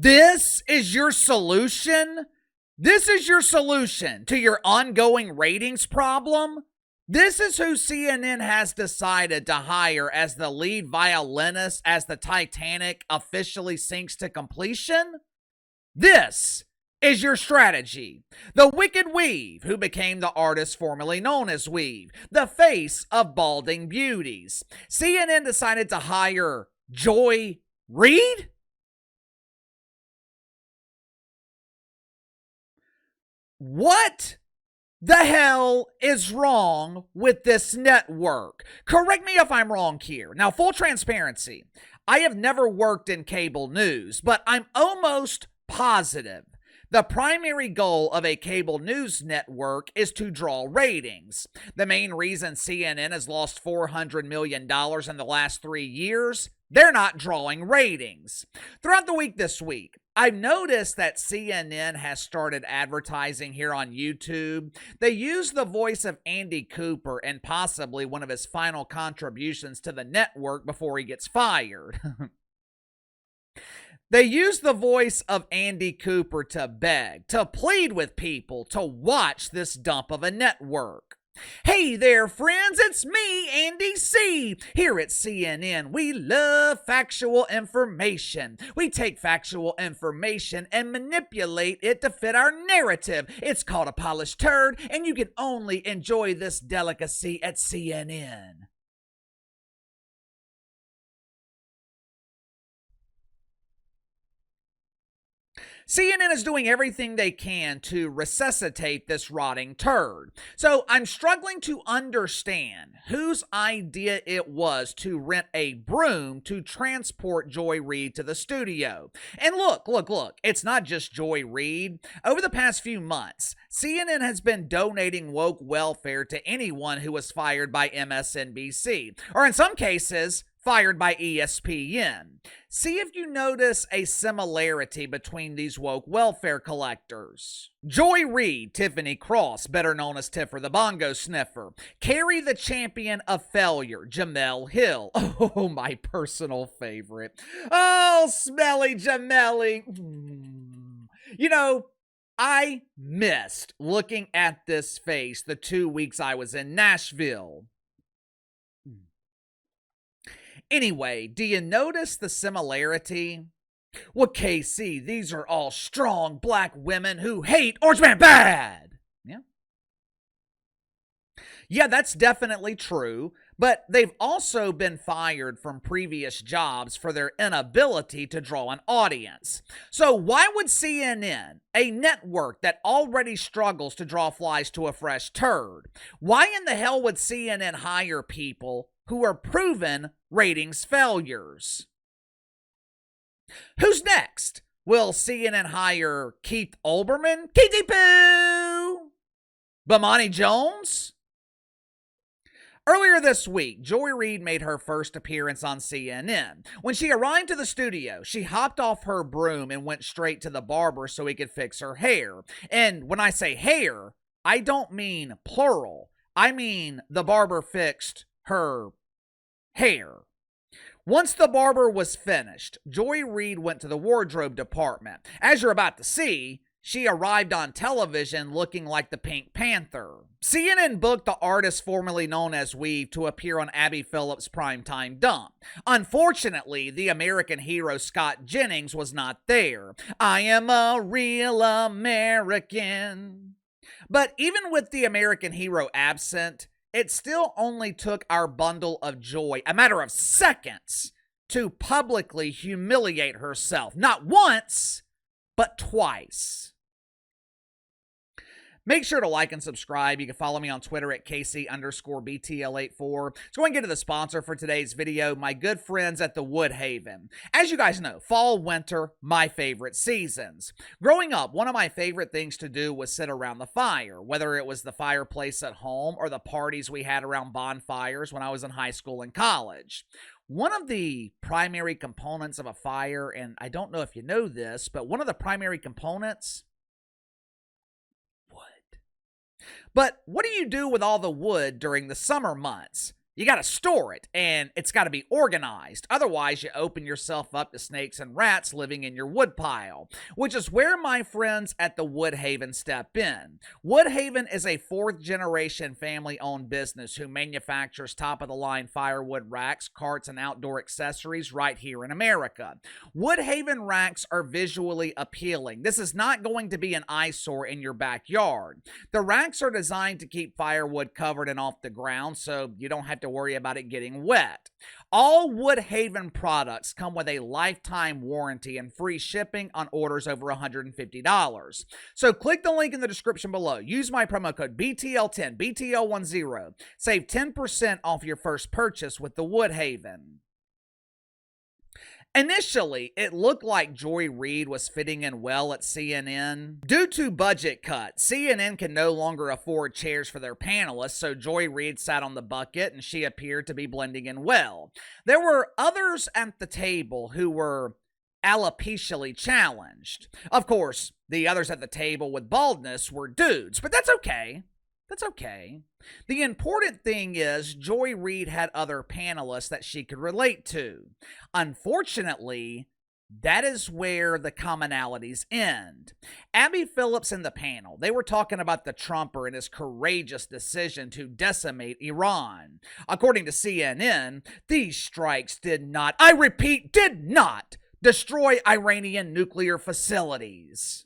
This is your solution? This is your solution to your ongoing ratings problem? This is who CNN has decided to hire as the lead violinist as the Titanic officially sinks to completion? This is your strategy. The Wicked Weave, who became the artist formerly known as Weave, the face of balding beauties. CNN decided to hire Joy Reid? What the hell is wrong with this network? Correct me if I'm wrong here. Now, full transparency, I have never worked in cable news, but I'm almost positive the primary goal of a cable news network is to draw ratings. The main reason CNN has lost $400 million in the last 3 years, they're not drawing ratings. Throughout the week this week, I've noticed that CNN has started advertising here on YouTube. They use the voice of Andy Cooper and possibly one of his final contributions to the network before he gets fired. They use the voice of Andy Cooper to beg, to plead with people to watch this dump of a network. Hey there, friends, it's me, Andy C. Here at CNN, we love factual information. We take factual information and manipulate it to fit our narrative. It's called a polished turd, and you can only enjoy this delicacy at CNN. CNN is doing everything they can to resuscitate this rotting turd. So I'm struggling to understand whose idea it was to rent a broom to transport Joy Reid to the studio. And look, it's not just Joy Reid. Over the past few months, CNN has been donating woke welfare to anyone who was fired by MSNBC, or in some cases, fired by ESPN. See if you notice a similarity between these woke welfare collectors. Joy Reid, Tiffany Cross, better known as Tiffer the Bongo Sniffer. Carrie the Champion of Failure, Jamel Hill. Oh, my personal favorite. Oh, smelly Jameli. You know, I missed looking at this face the 2 weeks I was in Nashville. Anyway, do you notice the similarity? Well, KC, these are all strong black women who hate Orange Man bad. Yeah, that's definitely true, but they've also been fired from previous jobs for their inability to draw an audience. So why would CNN, a network that already struggles to draw flies to a fresh turd, why in the hell would CNN hire people who are proven ratings failures? Who's next? Will CNN hire Keith Olbermann? Keithy Pooh! Bomani Jones? Earlier this week, Joy Reid made her first appearance on CNN. When she arrived to the studio, she hopped off her broom and went straight to the barber so he could fix her hair. And when I say hair, I don't mean plural. I mean the barber fixed her hair. Once the barber was finished, Joy Reid went to the wardrobe department. As you're about to see, she arrived on television looking like the Pink Panther. CNN booked the artist formerly known as Weave to appear on Abby Phillips' primetime dump. Unfortunately, the American hero Scott Jennings was not there. I am a real American. But even with the American hero absent, it still only took our bundle of joy a matter of seconds to publicly humiliate herself. Not once, but twice. Make sure to like and subscribe. You can follow me on Twitter at KC_BTL84. Let's go and get to the sponsor for today's video, my good friends at the Woodhaven. As you guys know, fall, winter, my favorite seasons. Growing up, one of my favorite things to do was sit around the fire, whether it was the fireplace at home or the parties we had around bonfires when I was in high school and college. One of the primary components of a fire, and I don't know if you know this, but one of the primary components, wood. But what do you do with all the wood during the summer months? You got to store it, and it's got to be organized. Otherwise, you open yourself up to snakes and rats living in your woodpile, which is where my friends at the Woodhaven step in. Woodhaven is a fourth-generation family-owned business who manufactures top-of-the-line firewood racks, carts, and outdoor accessories right here in America. Woodhaven racks are visually appealing. This is not going to be an eyesore in your backyard. The racks are designed to keep firewood covered and off the ground, so you don't have to worry about it getting wet. All Woodhaven products come with a lifetime warranty and free shipping on orders over $150. So click the link in the description below. Use my promo code BTL10, BTL10. Save 10% off your first purchase with the Woodhaven. Initially, it looked like Joy Reid was fitting in well at CNN. Due to budget cuts, CNN can no longer afford chairs for their panelists, so Joy Reid sat on the bucket and she appeared to be blending in well. There were others at the table who were alopecially challenged. Of course, the others at the table with baldness were dudes, but that's okay. That's okay. The important thing is Joy Reid had other panelists that she could relate to. Unfortunately, that is where the commonalities end. Abby Phillips in the panel, they were talking about the Trumper and his courageous decision to decimate Iran. According to CNN, these strikes did not, I repeat, did not destroy Iranian nuclear facilities.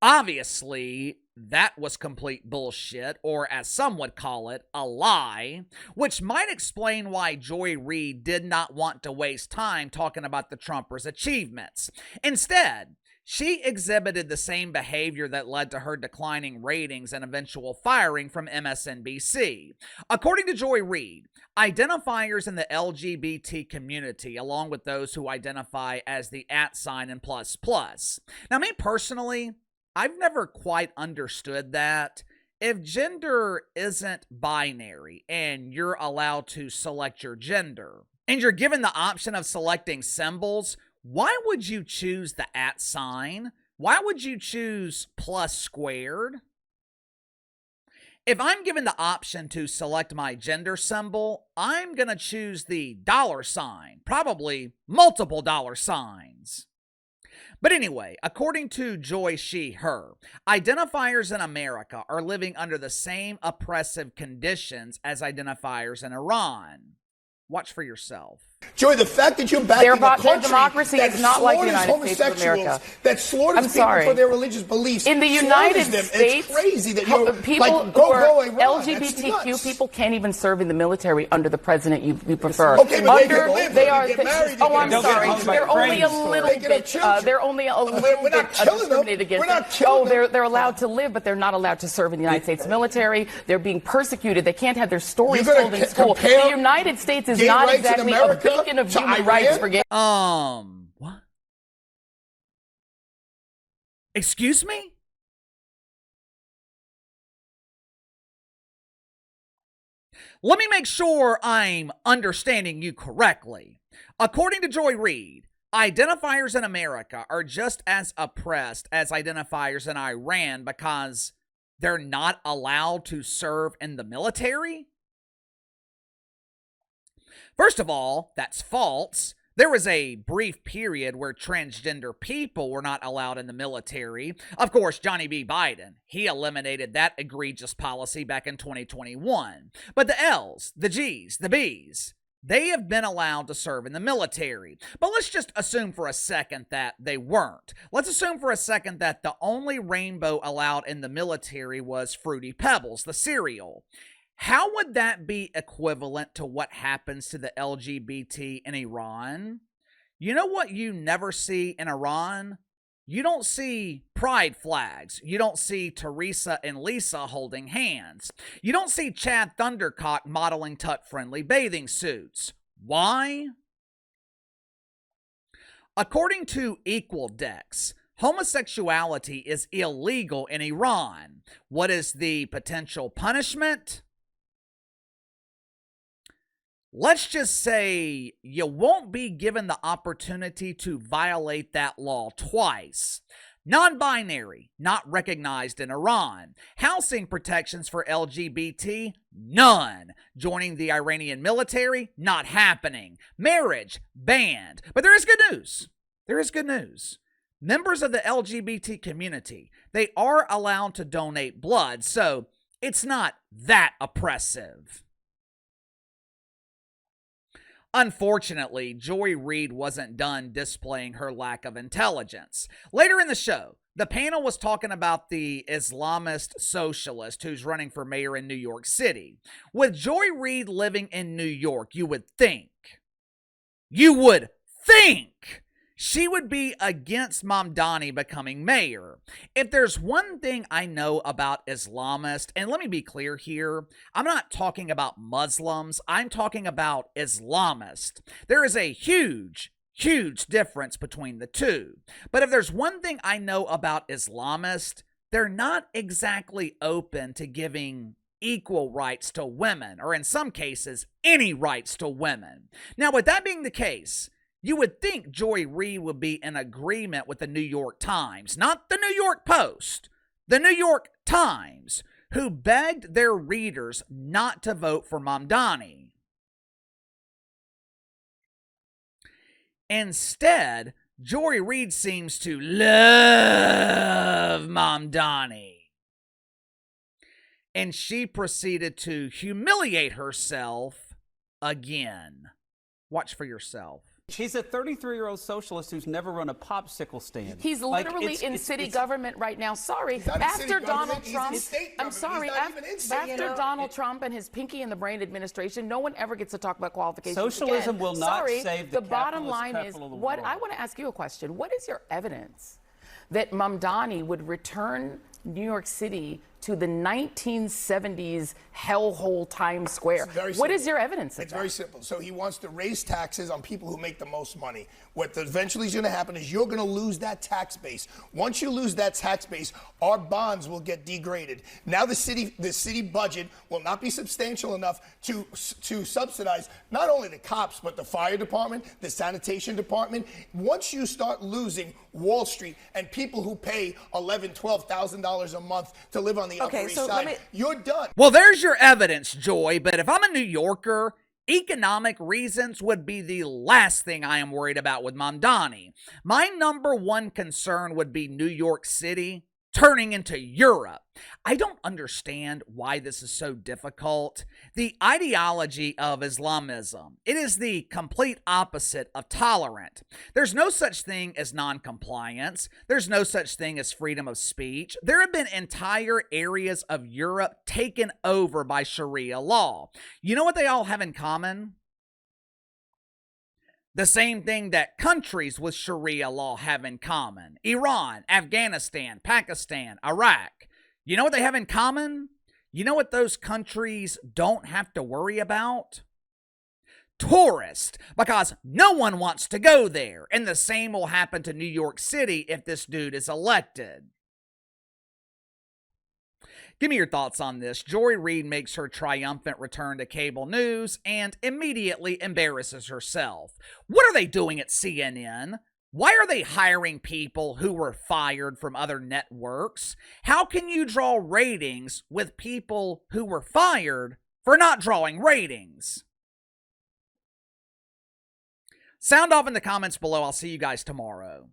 Obviously, that was complete bullshit, or as some would call it, a lie, which might explain why Joy Reid did not want to waste time talking about the Trumpers' achievements. Instead, she exhibited the same behavior that led to her declining ratings and eventual firing from MSNBC. According to Joy Reid, identifiers in the LGBT community, along with those who identify as the @ and ++. Now, me personally, I've never quite understood that. If gender isn't binary and you're allowed to select your gender, and you're given the option of selecting symbols, why would you choose the @? Why would you choose +²? If I'm given the option to select my gender symbol, I'm going to choose the $, probably multiple $. But anyway, according to Joy She Her, identifiers in America are living under the same oppressive conditions as identifiers in Iran. Watch for yourself. Joy, the fact that you're backing a country democracy that is not like the slaughters United States of homosexuals, America. that slaughters people for their religious beliefs. In the United States, it's crazy that you're people like, who are go Iran. LGBTQ people can't even serve in the military under the president you prefer. Okay, but they are. get married. Oh, I'm sorry. They're only a little bit. They're only a little bit discriminated against. Oh, they're allowed to live, but they're not allowed to serve in the United States military. They're being persecuted. They can't have their stories told in school. The United States is not exactly a beacon of human rights for gay. What? Excuse me? Let me make sure I'm understanding you correctly. According to Joy Reid, identifiers in America are just as oppressed as identifiers in Iran because they're not allowed to serve in the military? First of all, that's false. There was a brief period where transgender people were not allowed in the military. Of course, Johnny B. Biden, he eliminated that egregious policy back in 2021. But the L's, the G's, the B's, they have been allowed to serve in the military. But let's just assume for a second that they weren't. Let's assume for a second that the only rainbow allowed in the military was Fruity Pebbles, the cereal. How would that be equivalent to what happens to the LGBT in Iran? You know what you never see in Iran? You don't see pride flags. You don't see Teresa and Lisa holding hands. You don't see Chad Thundercock modeling tuck-friendly bathing suits. Why? According to Equal Dex, homosexuality is illegal in Iran. What is the potential punishment? Let's just say you won't be given the opportunity to violate that law twice. Non-binary, not recognized in Iran. Housing protections for LGBT, none. Joining the Iranian military, not happening. Marriage, banned. But there is good news. There is good news. Members of the LGBT community, they are allowed to donate blood, so it's not that oppressive. Unfortunately, Joy Reid wasn't done displaying her lack of intelligence. Later in the show, the panel was talking about the Islamist socialist who's running for mayor in New York City. With Joy Reid living in New York, you would think she would be against Mamdani becoming mayor. If there's one thing I know about Islamists, and let me be clear here, I'm not talking about Muslims, I'm talking about Islamists. There is a huge difference between the two. But if there's one thing I know about Islamists, they're not exactly open to giving equal rights to women, or in some cases, any rights to women. Now, with that being the case, you would think Joy Reid would be in agreement with the New York Times, not the New York Post, the New York Times, who begged their readers not to vote for Mamdani. Instead, Joy Reid seems to love Mamdani. And she proceeded to humiliate herself again. Watch for yourself. He's a 33-year-old socialist who's never run a popsicle stand. He's literally in city government right now. Sorry, after Donald Trump, I'm sorry, after Donald Trump and his Pinky and the Brain administration, no one ever gets to talk about qualifications Socialism again. will not save the bottom line is, what I want to ask you a question. What is your evidence that Mamdani would return New York City to the 1970s hellhole Times Square? What is your evidence of that? It's very simple. So he wants to raise taxes on people who make the most money. What eventually is going to happen is you're going to lose that tax base. Once you lose that tax base, our bonds will get degraded. Now the city budget will not be substantial enough to subsidize not only the cops, but the fire department, the sanitation department. Once you start losing Wall Street and people who pay $11,000, $12,000 a month to live on the Upper East Side, you're done. Well, there's your evidence, Joy, but if I'm a New Yorker, economic reasons would be the last thing I am worried about with Mamdani. My number one concern would be New York City turning into Europe. I don't understand why this is so difficult. The ideology of Islamism, it is the complete opposite of tolerant. There's no such thing as non-compliance. There's no such thing as freedom of speech. There have been entire areas of Europe taken over by Sharia law. You know what they all have in common? The same thing that countries with Sharia law have in common. Iran, Afghanistan, Pakistan, Iraq. You know what they have in common? You know what those countries don't have to worry about? Tourists, because no one wants to go there. And the same will happen to New York City if this dude is elected. Give me your thoughts on this. Joy Reid makes her triumphant return to cable news and immediately embarrasses herself. What are they doing at CNN? Why are they hiring people who were fired from other networks? How can you draw ratings with people who were fired for not drawing ratings? Sound off in the comments below. I'll see you guys tomorrow.